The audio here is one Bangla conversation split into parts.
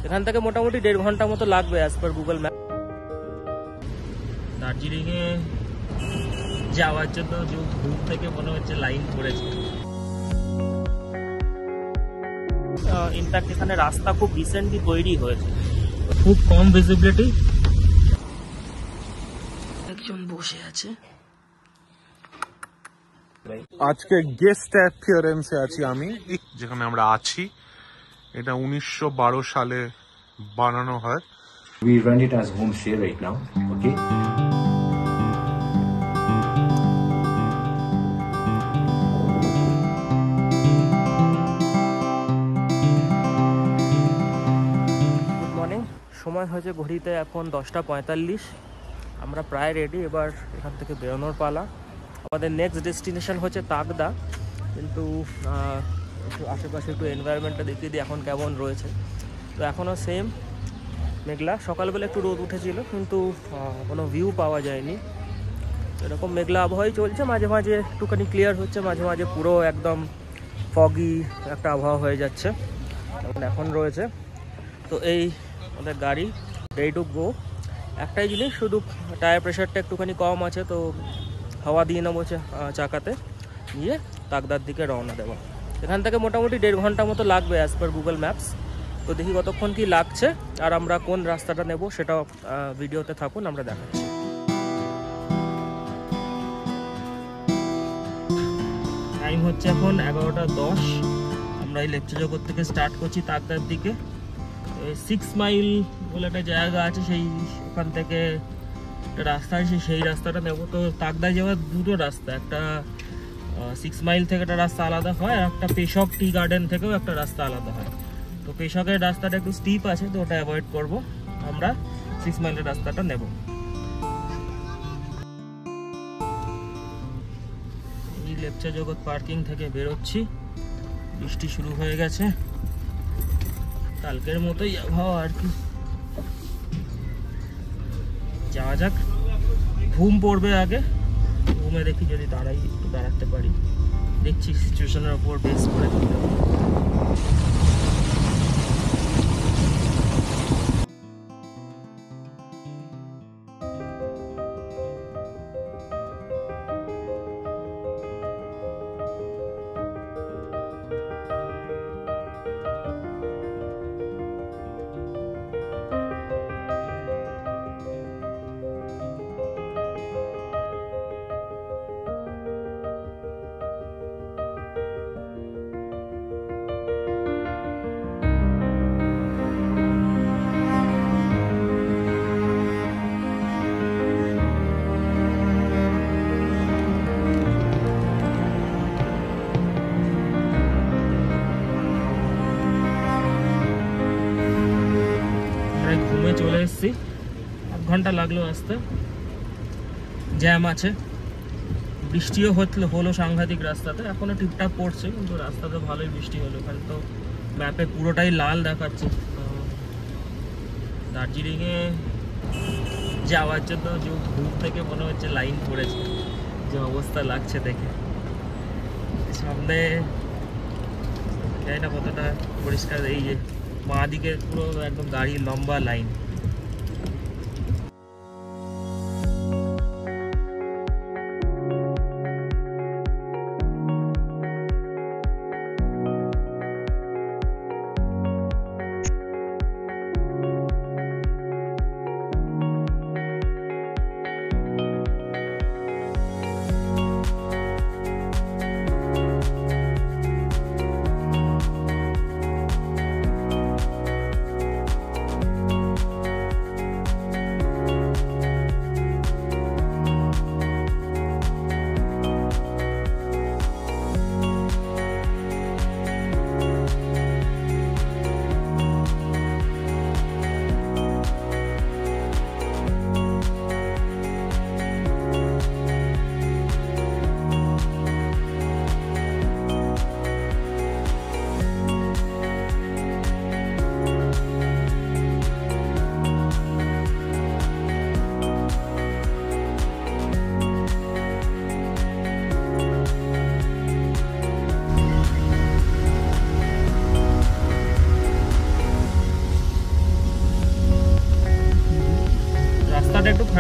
এখান থেকে মোটামুটি 1.5 ঘন্টা মতো লাগবে অ্যাজ পার গুগল ম্যাপ। দার্জিলিংয়ে যাওয়ার জন্য দূর থেকে মনে হচ্ছে লাইন পড়েছে। ইনফ্যাক্ট এখানে রাস্তা খুব রিসেন্টলি তৈরি হয়েছে, খুব কম ভিজিবিলিটি। একজন বসে আছে। আজকে গেস্ট অ্যাপিয়ারেন্সে আছি আমি, যেখানে আমরা আছি এটা 1912 সালে বানানো হয়। We run it as homestay right now, okay? Good morning. সময় হয়েছে ঘড়িতে এখন 10:45। আমরা প্রায় রেডি, এবার এখান থেকে বেরোনোর পালা। আমাদের নেক্সট ডেস্টিনেশন হচ্ছে তাকদা, কিন্তু একটু আশেপাশে একটু এনভায়রনমেন্টটা দেখিয়ে দিই এখন কেমন রয়েছে। তো এখনও সেম মেঘলা, সকালবেলা একটু রোদ উঠেছিল কিন্তু কোনো ভিউ পাওয়া যায়নি। এরকম মেঘলা আবহাওয়াই চলছে, মাঝে মাঝে একটুখানি ক্লিয়ার হচ্ছে, মাঝে মাঝে পুরো একদম ফগি একটা আবহাওয়া হয়ে যাচ্ছে এখন রয়েছে। তো এই আমাদের গাড়ি রেডি টু গো। একটাই জিনিস, শুধু টায়ার প্রেশারটা একটুখানি কম আছে, তো হাওয়া দিয়ে নেবো চাকাতে, নিয়ে তাকদার দিকে রওনা দেবো। এখান থেকে মোটামুটি 1.5 ঘন্টা মতো লাগবে অ্যাজ পার গুগল ম্যাপস। তো দেখি কতক্ষণ কি লাগছে আর আমরা কোন রাস্তাটা নেব সেটাও ভিডিওতে থাকুন, আমরা দেখাচ্ছি। টাইম হচ্ছে এখন 11:10। আমরা এই লেপচা জগৎ থেকে স্টার্ট করছি তাকদার দিকে। 6 মাইল বলে একটা জায়গা আছে, সেই ওখান থেকে একটা রাস্তা আছে, সেই রাস্তাটা নেব। তো তাকদায় যাওয়ার দুটো রাস্তা, একটা 6 মাইল থেকে একটা রাস্তা আলাদা হয়, আর একটা পেশক টি গার্ডেন থেকেও একটা রাস্তা আলাদা হয়। তো পেশকের রাস্তাটা একটু স্টিপ আছে, তো ওটা অ্যাভয়েড করব, আমরা 6 মাইলের রাস্তাটা নেব। এই লেপচা জগৎ পার্কিং থেকে বেরোচ্ছি, বৃষ্টি শুরু হয়ে গেছে, কালকের মতোই আবহাওয়া আর কি। যাওয়া যাক। ঘুম পড়বে আগে, ঘুমে দেখি যদি একটু দাঁড়াতে পারি, দেখছি সিচুয়েশনের উপর বেস করে। ঘুমে চলে এসেছি, 1 ঘন্টা লাগলো আসতে, জ্যাম আছে, বৃষ্টিও হলো সাংঘাতিক রাস্তাতে। এখনো টিপটাপ পড়ছে, কিন্তু রাস্তাতে ভালোই বৃষ্টি হলো। ওখানে তো ম্যাপে পুরোটাই লাল দেখাচ্ছে। দার্জিলিংয়ে যাওয়ার জন্য দূর থেকে মনে হচ্ছে লাইন পড়েছে, যে অবস্থা লাগছে দেখে। সামনে জানি না কতটা পরিষ্কার, এই যে বাঁ দিকে পুরো একদম গাড়ির লম্বা লাইন।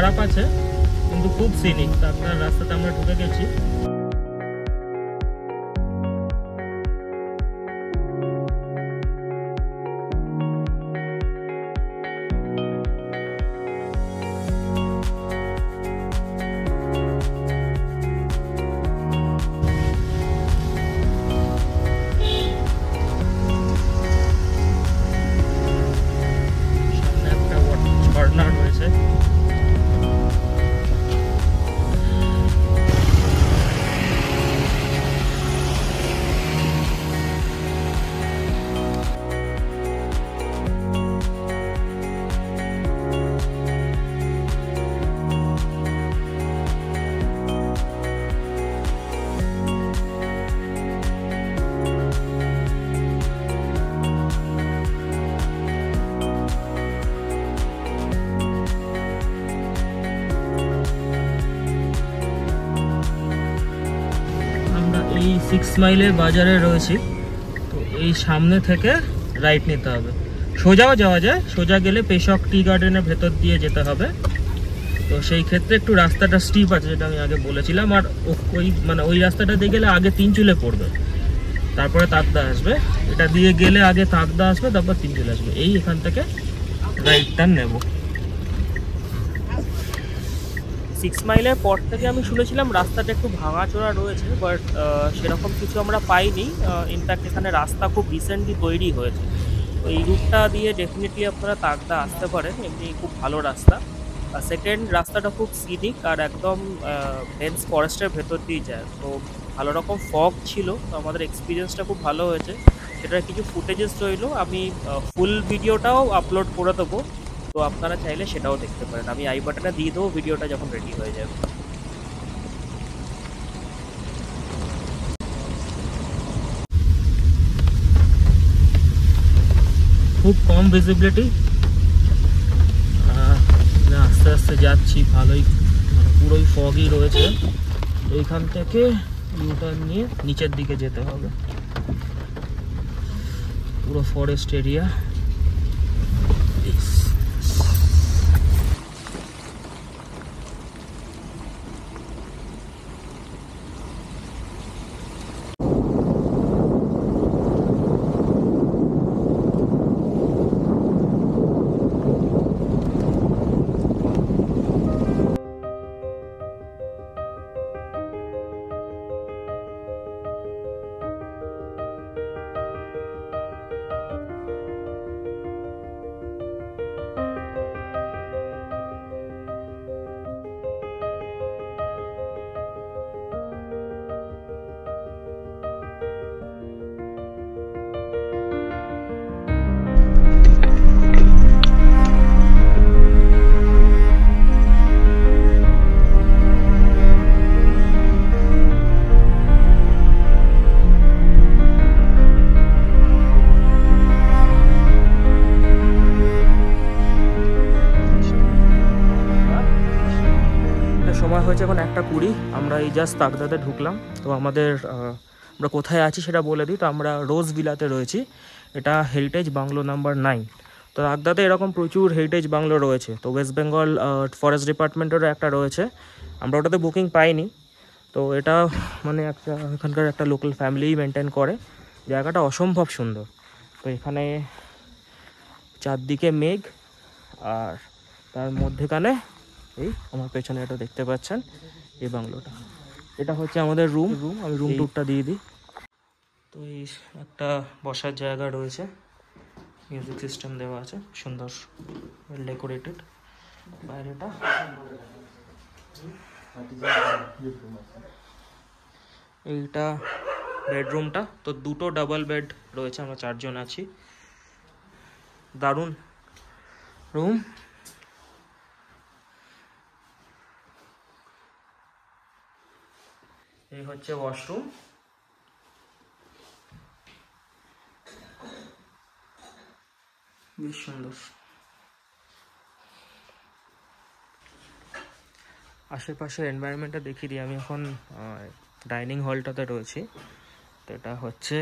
খারাপ আছে, কিন্তু খুব সিনিক। তাগদার রাস্তাতে আমরা ঢুকে গেছি। সামনে একটা ঝর্ণা রয়েছে। এই 6 মাইলের বাজারে রয়েছি। তো এই সামনে থেকে রাইট নিতে হবে। সোজাও যাওয়া যায়, সোজা গেলে পেশক টি গার্ডেনের ভেতর দিয়ে যেতে হবে। তো সেই ক্ষেত্রে একটু রাস্তাটা স্টিপ আছে, যেটা আমি আগে বলেছিলাম। আর ওই রাস্তাটা দিয়ে গেলে আগে তিনচুলে পড়বে, তারপরে তাগদা আসবে। এটা দিয়ে গেলে আগে তাগদা আসবে, তারপর তিনচুলে আসবে। এই এখান থেকে রাইট টার্ন নেব। 6 মাইলের পর থেকে আমি শুনেছিলাম রাস্তাটা একটু ভাঙাচোরা রয়েছে, বাট সেরকম কিছু আমরা পাইনি। ইনফ্যাক্ট এখানে রাস্তা খুব রিসেন্টলি তৈরি হয়েছে। তো এই রুটটা দিয়ে ডেফিনেটলি আপনারা তাগদা আসতে পারেন, এমনি খুব ভালো রাস্তা। আর সেকেন্ড, রাস্তাটা খুব সিনিক আর একদম ডেন্স ফরেস্টের ভেতর দিয়ে যায়। তো ভালো রকম ফগ ছিল, তো আমাদের এক্সপিরিয়েন্সটা খুব ভালো হয়েছে। সেটার কিছু ফুটেজেস রইলো, আমি ফুল ভিডিওটাও আপলোড করে দেবো। তো আপনারা চাইলে সেটাও দেখতে পারেন। আমি আই বাটনে দিয়ে দেবো ভিডিওটা যখন রেডি হয়ে যাবে। খুব কম ভিজিবিলিটি, আস্তে আস্তে যাচ্ছি। ভালোই পুরোই ফগই রয়েছে। এইখান থেকে ইউটার্ন নিয়ে নিচের দিকে যেতে হবে। পুরো ফরেস্ট এরিয়া। সময় হয়েছে এখন 1:20। আমরা এই জাস্ট তাগদাতে ঢুকলাম। তো আমরা কোথায় আছি সেটা বলে দিই। তো আমরা রোজ ভিলাতে রয়েছি। এটা হেরিটেজ বাংলো নাম্বার 9। তো তাগদাতে এরকম প্রচুর হেরিটেজ বাংলো রয়েছে। তো ওয়েস্ট বেঙ্গল ফরেস্ট ডিপার্টমেন্টেরও একটা রয়েছে, আমরা ওটাতে বুকিং পাইনি। তো এটা মানে এখানকার একটা লোকাল ফ্যামিলিই মেনটেন করে। জায়গাটা অসম্ভব সুন্দর। তো এখানে চারদিকে মেঘ, আর তার মধ্যেখানে এই আমার পেছনে এটা দেখতে পাচ্ছেন, এই বাংলোটা। এটা হচ্ছে আমাদের রুম। আমি রুম টুরটা দিয়ে দিই। তো এই একটা বসার জায়গা রয়েছে, মিউজিক সিস্টেম দেওয়া আছে, সুন্দর ওয়েল ডেকোরেটেড। বাইরেটা এইটা বেডরুমটা। তো দুটো ডাবল বেড রয়েছে, আমরা 4 জন আছি। দারুণ রুম। এই হচ্ছে ওয়াশরুম। বেশ সুন্দর। আশেপাশের এনভায়রনমেন্টটা দেখিয়ে দিই। আমি এখন ডাইনিং হলটাতে রয়েছি। তো এটা হচ্ছে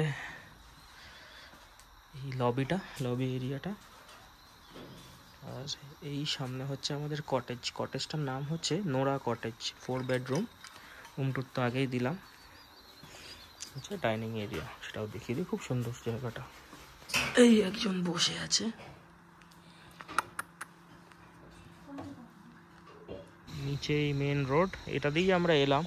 এই লবি এরিয়াটা। আর এই সামনে হচ্ছে আমাদের কটেজটার নাম হচ্ছে নোরা কটেজ, 4 বেডরুম। রুম টুর তো আগেই দিলাম। হচ্ছে ডাইনিং এরিয়া, সেটাও দেখিয়ে দিই। খুব সুন্দর জায়গাটা। এই একজন বসে আছে, নিচেই মেন রোড, এটা দিয়েই আমরা এলাম।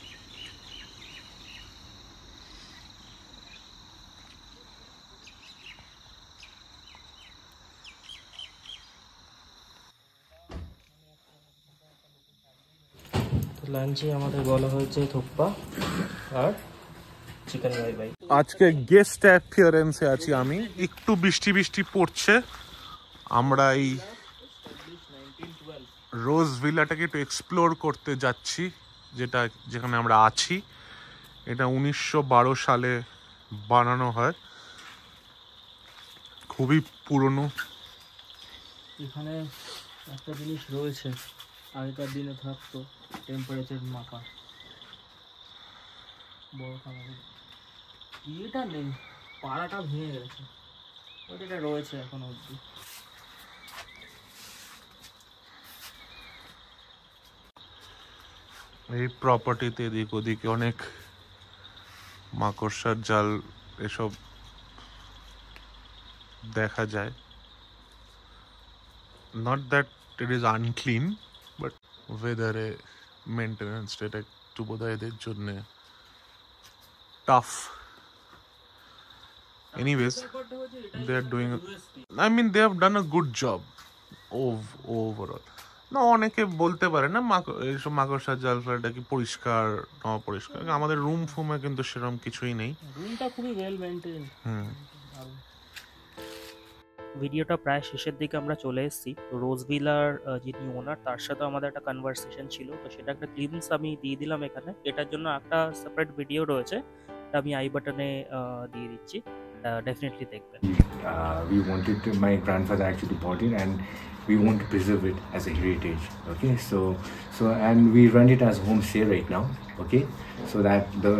লাঞ্চে আমাদের বলা হয়েছে থুপ্পা আর চিকেন বাই। আজকে গেস্ট অ্যাপিয়ারেন্সে আছি আমি। একটু বৃষ্টি বৃষ্টি পড়ছে। আমরা এই রোজ ভিলাটাকে একটু এক্সপ্লোর করতে যাচ্ছি, যেখানে আমরা আছি। এটা 1912 সালে বানানো হয়, খুবই পুরনো। এখানে একটা জিনিস রয়েছে, আগেকার দিনে থাকতো টেম্পারেচার মাপা, বড় খামারে ইয়েটা নেই, পাড়াটা ভেঙে গেছে, ওটা রয়েছে এখন অবধি। এই প্রপার্টিতে এদিক ওদিকে অনেক মাকড়সার জাল এসব দেখা যায়। Not that it is unclean, but ওয়েদারে মেনটেন্যান্সটা এটা একটু বোধহয় এদের জন্য tough. Anyways, they are doing. I mean, they have done a good job overall. না, অনেকে বলতে পারে না এইসব মাকড়সার জাল ফেলাটা কি পরিষ্কার না অপরিষ্কার। আমাদের রুম ফুমে কিন্তু সেরকম কিছুই নেই। রুমটা খুবই ওয়েল মেইনটেইন। ভিডিওটা প্রায় শেষের দিকে আমরা চলে এসেছি। তো রোজ ভিলার যিনি ওনার, তার সাথে আমাদের একটা কনভারসেশন ছিল, তো সেটা একটা ক্লিপস আমি দিয়ে দিলাম এখানে। এটার জন্য একটা সেপারেট ভিডিও রয়েছে, আমি আই বাটনে দিয়ে দিচ্ছি, ডেফিনেটলি দেখবেন। We wanted to, my grandfather actually bought it, and we want to preserve it as a heritage. Okay, so and we run it as home stay right now. Okay, so that the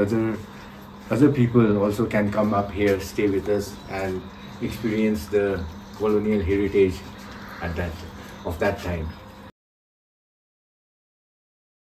other people also can come up here, stay with us, and experience the colonial heritage of that time.